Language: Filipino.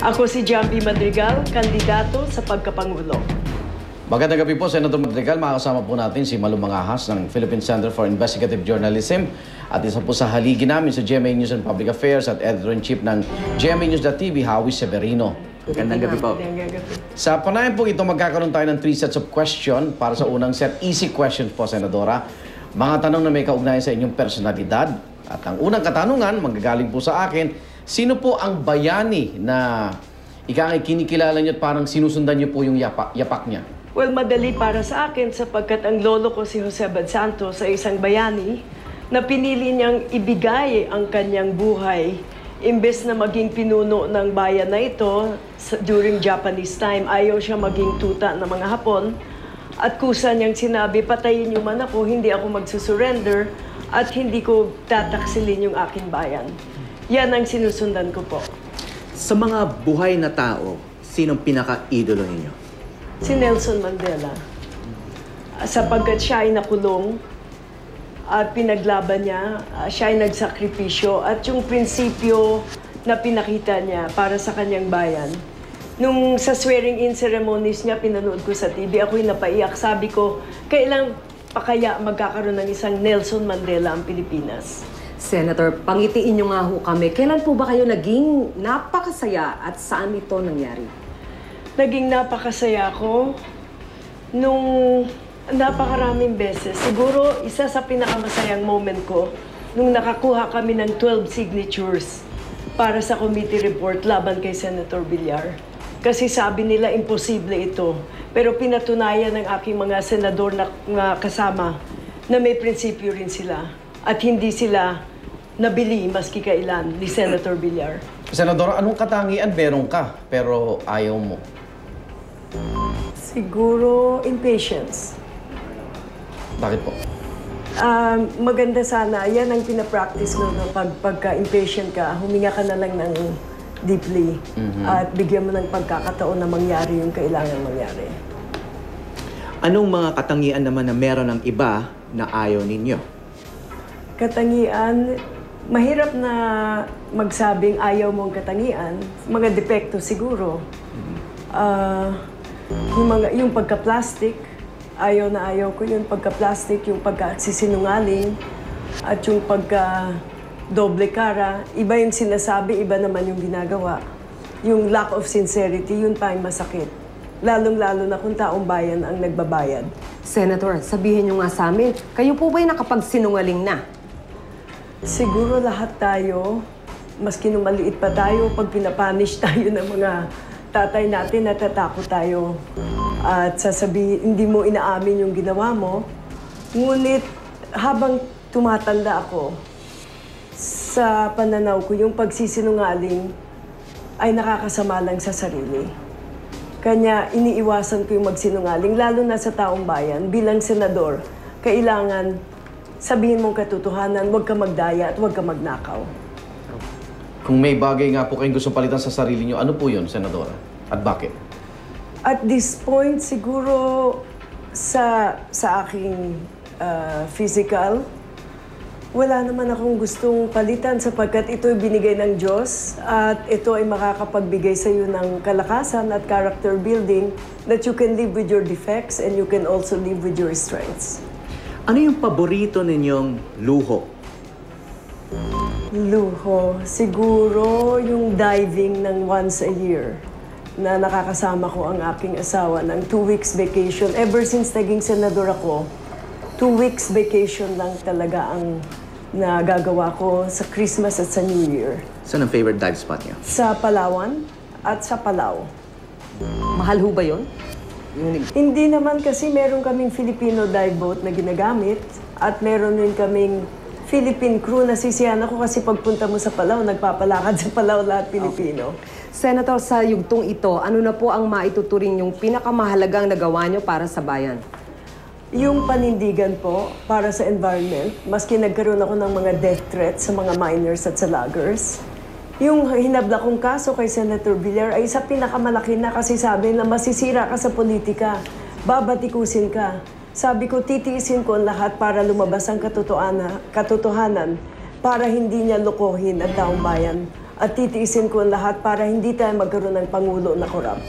Ako si Jambi Madrigal, kandidato sa pagkapangulo. Magandang gabi po, Senator Madrigal. Makakasama po natin si Malu Mangahas ng Philippine Center for Investigative Journalism at isa po sa haligi namin sa GMA News and Public Affairs at Editor-in-Chief ng GMA News.tv, Howie Severino. Magandang gabi po. Sa panayan po ito, magkakaroon tayo ng 3 sets of question para sa unang set. Easy questions po, Senadora. Mga tanong na may kaugnayan sa inyong personalidad. At ang unang katanungan, manggagaling po sa akin, sino po ang bayani na kinikilala niyo at parang sinusundan niyo po yung yapak niya? Well, madali para sa akin sapagkat ang lolo ko si Jose Abad Santos ay isang bayani na pinili niyang ibigay ang kanyang buhay imbes na maging pinuno ng bayan na ito during Japanese time. Ayaw siya maging tuta ng mga Hapon at kusa niyang sinabi, patayin niyo man ako, hindi ako magsusurrender at hindi ko tataksilin yung aking bayan. Yan ang sinusundan ko po. Sa mga buhay na tao, sinong pinaka-idolo ninyo? Si Nelson Mandela. Sapagkat siya ay nakulong at pinaglaban niya, siya ay nagsakripisyo at yung prinsipyo na pinakita niya para sa kanyang bayan. Nung sa swearing-in ceremonies niya, pinanood ko sa TV, ako'y napaiyak. Sabi ko, kailan pa kaya magkakaroon ng isang Nelson Mandela ang Pilipinas? Senator, pangitiin niyo nga ho kami. Kailan po ba kayo naging napakasaya at saan ito nangyari? Naging napakasaya ko nung napakaraming beses. Siguro, isa sa pinakamasayang moment ko nung nakakuha kami ng 12 signatures para sa committee report laban kay Senator Villar. Kasi sabi nila, imposible ito. Pero pinatunayan ng aking mga senador na kasama na may prinsipyo rin sila at hindi sila nabili maski kailan ni Senator Villar. Senadora, anong katangian meron ka pero ayaw mo? Siguro impatience. Bakit po? Maganda sana. Yan ang pinapractice ko no? Pagka-impatient ka, huminga ka na lang ng deeply at bigyan mo ng pagkakataon na mangyari yung kailangan mangyari. Anong mga katangian naman na meron ng iba na ayaw ninyo? Katangian, mahirap na magsabing ayaw mong katangian. Mga depekto siguro. Yung pagka-plastic, ayaw na ayaw ko yung pagka-plastic, yung pagka-sisinungaling, at yung pagka-doble cara. Iba yung sinasabi, iba naman yung ginagawa. Yung lack of sincerity, yun pa yung masakit. Lalong-lalo na kung taong bayan ang nagbabayad. Senator, sabihin niyo nga sa amin, kayo po ba'y nakapagsinungaling na? Siguro lahat tayo, maski nung maliit pa tayo, pag pinapanish tayo ng mga tatay natin, natatakot tayo. At sasabihin, hindi mo inaamin yung ginawa mo. Ngunit habang tumatanda ako, sa pananaw ko, yung pagsisinungaling ay nakakasama lang sa sarili. Kanya iniiwasan ko yung magsinungaling, lalo na sa taong bayan. Bilang senador, kailangan sabihin mong katotohanan, huwag ka magdaya at huwag ka magnakaw. Kung may bagay nga po kayong gusto palitan sa sarili niyo, ano po yun, Senadora? At bakit? At this point, siguro sa aking physical, wala naman akong gustong palitan sapagkat ito'y binigay ng Diyos at ito ay makakapagbigay sa iyo ng kalakasan at character building that you can live with your defects and you can also live with your strengths. Ano yung paborito ninyong luho? Luho. Siguro yung diving ng once a year na nakakasama ko ang aking asawa ng 2 weeks vacation. Ever since naging senador ako, 2 weeks vacation lang talaga ang nagagawa ko sa Christmas at sa New Year. Saan ang favorite dive spot niyo? Sa Palawan at sa Palau. Mahal ho ba yun? Hindi naman kasi meron kaming Filipino dive boat na ginagamit at meron din kaming Philippine crew na sisiyan ako kasi pagpunta mo sa Palau, nagpapalakad sa Palau lahat Pilipino. Senator, sa yugtong ito, ano na po ang maituturing yung pinakamahalagang nagawa niyo para sa bayan? Yung panindigan po para sa environment, maski nagkaroon ako ng mga death threats sa mga miners at sa loggers, yung hinabla kong kaso kay Senator Villar ay isa pinakamalaki na kasi sabi na masisira ka sa politika, babatikusin ka. Sabi ko, titiisin ko ang lahat para lumabas ang katotohanan para hindi niya lokohin ang taong bayan At titiisin ko ang lahat para hindi tayo magkaroon ng Pangulo na korap.